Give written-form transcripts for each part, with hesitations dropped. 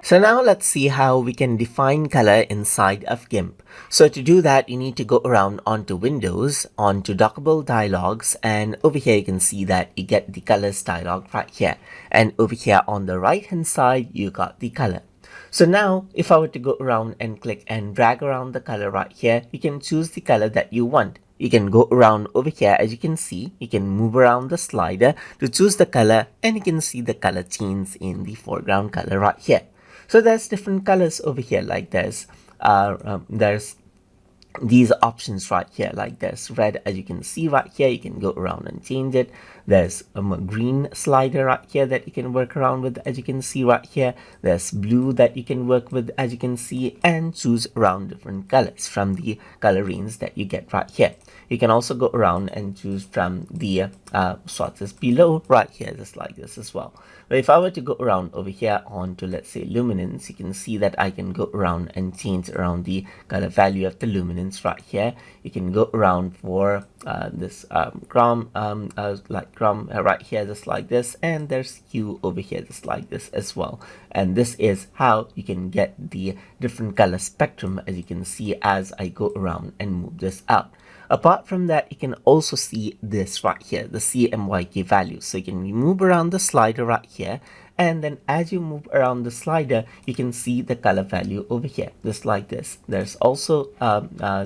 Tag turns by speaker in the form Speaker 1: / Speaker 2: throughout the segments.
Speaker 1: So now let's see how we can define color inside of GIMP. So to do that, you need to go around onto Windows, onto Dockable Dialogs, and over here you can see that you get the colors dialog right here. And over here on the right hand side, you got the color. So now if I were to go around and click and drag around the color right here, you can choose the color that you want. You can go around over here, as you can see, you can move around the slider to choose the color, and you can see the color change in the foreground color right here. So there's different colors over here, like there's these options right here, like there's red, as you can see right here. You can go around and change it. There's a green slider right here that you can work around with, as you can see right here. There's blue that you can work with, as you can see, and choose around different colors from the color range that you get right here. You can also go around and choose from the swatches below right here, just like this as well. But if I were to go around over here onto, let's say, luminance, you can see that I can go around and change around the color value of the luminance right here. You can go around for this chrome right here, just like this, and there's hue over here, just like this as well. And this is how you can get the different color spectrum, as you can see as I go around and move this out. Apart from that, you can also see this right here, the CMYK value. So you can move around the slider right here, and then as you move around the slider, you can see the color value over here, just like this. There's also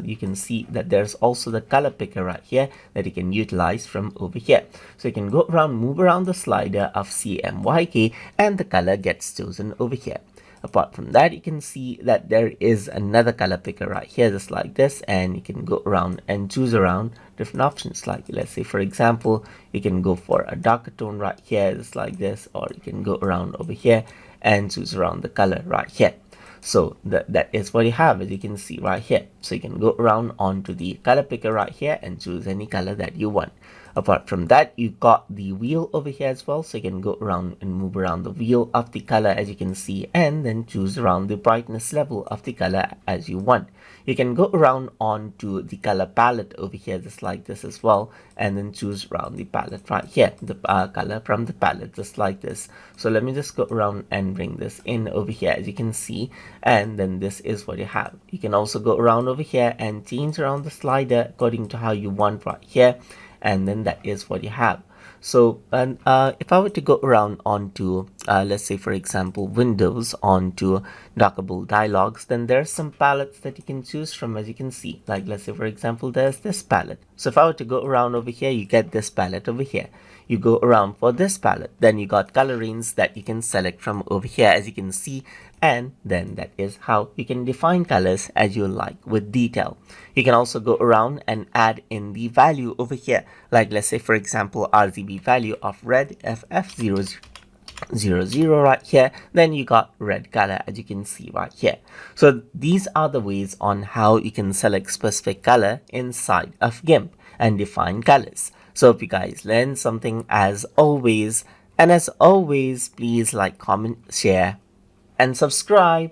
Speaker 1: you can see that there's also the color picker right here that you can utilize from over here. So you can go around, move around the slider of CMYK, and the color gets chosen over here. Apart from that, you can see that there is another color picker right here, just like this, and you can go around and choose around different options. Like, let's say, for example, you can go for a darker tone right here, just like this, or you can go around over here and choose around the color right here. So that is what you have, as you can see right here. So you can go around onto the color picker right here and choose any color that you want. Apart from that, you got the wheel over here as well, so you can go around and move around the wheel of the color, as you can see, and then choose around the brightness level of the color as you want. You can go around onto the color palette over here, just like this as well, and then choose around the palette right here, the color from the palette, just like this. So let me just go around and bring this in over here, as you can see, and then this is what you have. You can also go around over here and change around the slider according to how you want right here, and then that is what you have. So and if I were to go around onto let's say, for example, Windows, onto Dockable Dialogs, then there's some palettes that you can choose from, as you can see. Like, let's say, for example, there's this palette. So if I were to go around over here, you get this palette over here. You go around for this palette, then you got color range that you can select from over here, as you can see, and then that is how you can define colors as you like with detail. You can also go around and add in the value over here, like, let's say, for example, RGB value of red FF00 right here. Then you got red color, as you can see right here. So these are the ways on how you can select specific color inside of GIMP and define colors. So if you guys learned something, as always, and as always, please like, comment, share, and subscribe.